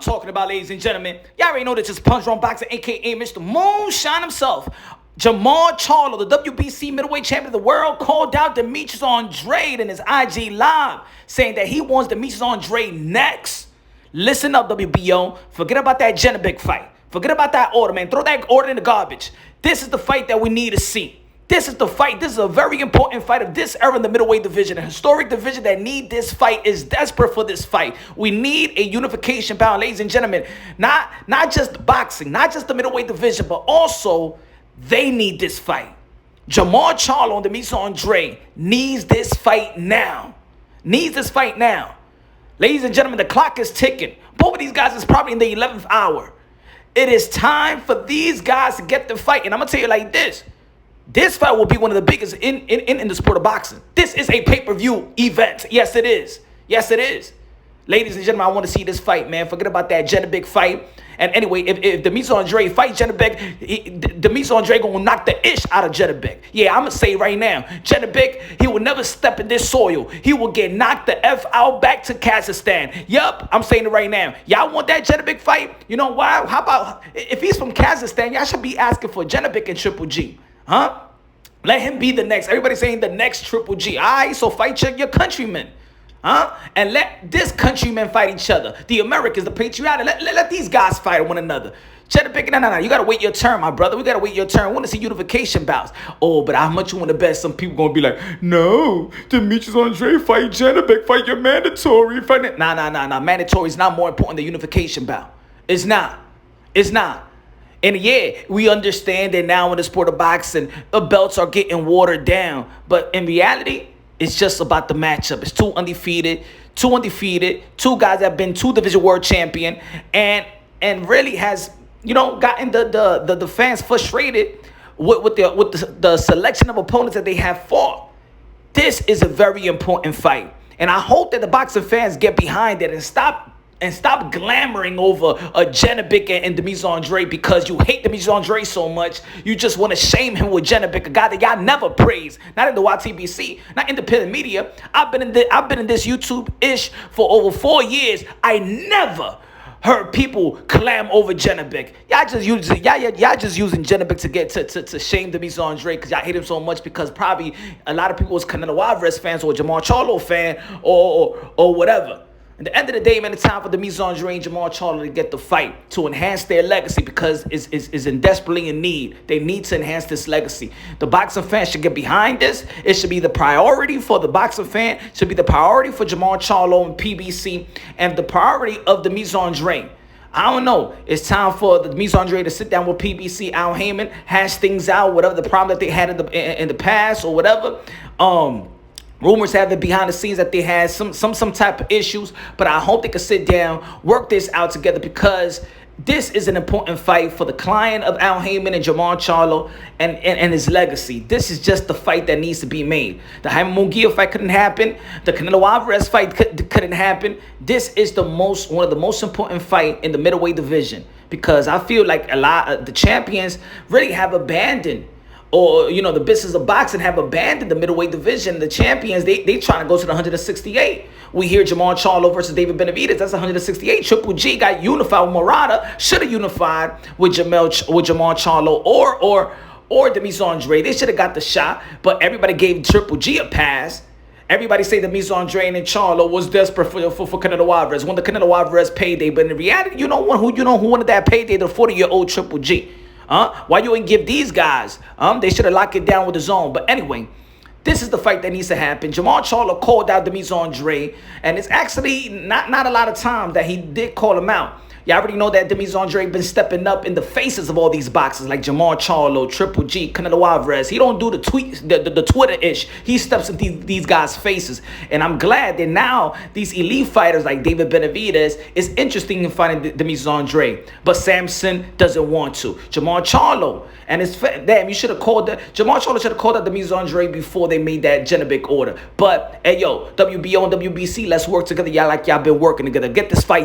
talking about, ladies and gentlemen. Y'all already know that it's Punch Wrong Boxing, a.k.a. Mr. Moonshine himself. Jermall Charlo, the WBC middleweight champion of the world, called out Demetrius Andrade in his IG live, saying that he wants Demetrius Andrade next. Listen up, WBO. Forget about that Janibek fight. Forget about that order, man. Throw that order in the garbage. This is the fight that we need to see. This is the fight. This is a very important fight of this era in the middleweight division. A historic division that need this fight, is desperate for this fight. We need a unification bout, ladies and gentlemen. Not just boxing, not just the middleweight division, but also they need this fight. Jermall Charlo and Demetrius Andrade needs this fight now. Needs this fight now. Ladies and gentlemen, the clock is ticking. Both of these guys is probably in the 11th hour. It is time for these guys to get the fight. And I'm going to tell you like this. This fight will be one of the biggest in the sport of boxing. This is a pay-per-view event. Yes, it is. Yes, it is. Ladies and gentlemen, I want to see this fight, man. Forget about that Janibek fight. And anyway, if Demetrius Andrade fights Janibek, Demetrius Andrade going to knock the ish out of Janibek. Yeah, I'm going to say right now, Janibek, he will never step in this soil. He will get knocked the F out back to Kazakhstan. Yup, I'm saying it right now. Y'all want that Janibek fight? You know why? How about, if he's from Kazakhstan, y'all should be asking for Janibek and Triple G. Huh? Let him be the next. Everybody's saying the next Triple G. All right, so fight your countrymen. Huh? And let this countrymen fight each other. The Americans, the patriotic. Let these guys fight one another. Janibek, no. You got to wait your turn, my brother. We got to wait your turn. We want to see unification bouts. Oh, but how much you want to bet? Some people going to be like, no, Demetrius Andrade fight Janibek, fight your mandatory. Fight. Nah. Mandatory is not more important than unification bout. It's not. It's not. And yeah, we understand that now in the sport of boxing, the belts are getting watered down. But in reality, it's just about the matchup. It's two undefeated. Two guys that have been two division world champion and really has, gotten the fans frustrated with the selection of opponents that they have fought. This is a very important fight. And I hope that the boxing fans get behind it and stop glamoring over a Janibek and Demetrius Andrade because you hate Demetrius Andrade so much. You just want to shame him with Janibek, a guy that y'all never praise. Not in the YTBC, not independent media. I've been in this YouTube-ish for over 4 years. I never heard people clam over Janibek. Y'all just using Janibek to get to shame Demetrius Andrade because y'all hate him so much because probably a lot of people was Canelo Alvarez fans or Jermall Charlo fan or whatever. At the end of the day, man, it's time for Demetrius Andrade and Jermall Charlo to get the fight to enhance their legacy because is desperately in need. They need to enhance this legacy. The boxing fans should get behind this. It should be the priority for the boxing fan. It should be the priority for Jermall Charlo and PBC and the priority of Demetrius Andrade. I don't know. It's time for the Demetrius Andrade to sit down with PBC, Al Heyman, hash things out, whatever the problem that they had in the past or whatever. Rumors have it behind the scenes that they had some type of issues, but I hope they can sit down, work this out together because this is an important fight for the client of Al Heyman and Jermall Charlo and his legacy. This is just the fight that needs to be made. The Jaime Munguia fight couldn't happen. The Canelo Alvarez fight couldn't happen. This is one of the most important fight in the middleweight division because I feel like a lot of the champions really have abandoned or, the business of boxing have abandoned the middleweight division. The champions, they trying to go to the 168. We hear Jermall Charlo versus David Benavidez. That's 168. Triple G got unified with Murata. Should have unified with Jermall Charlo or Demetrius Andrade. They should have got the shot, but everybody gave Triple G a pass. Everybody say that Demetrius Andrade and Charlo was desperate for Canelo Alvarez. When the Canelo Alvarez payday, but in reality, who wanted that payday? The 40-year-old Triple G. Why you ain't give these guys? They should have locked it down with the zone. But anyway, this is the fight that needs to happen. Jermall Charlo called out Demetrius Andrade, and it's actually not a lot of time that he did call him out. Y'all already know that Demetrius Andrade been stepping up in the faces of all these boxers like Jermall Charlo, Triple G, Canelo Alvarez. He don't do the Twitter-ish. He steps in these guys' faces. And I'm glad that now these elite fighters like David Benavidez is interested in fighting Demetrius Andrade. But Samson doesn't want to. Jermall Charlo and you should have called Jermall Charlo should have called out Demetrius Andrade before they made that Janibek order. But hey yo, WBO and WBC, let's work together. Y'all been working together. Get this fight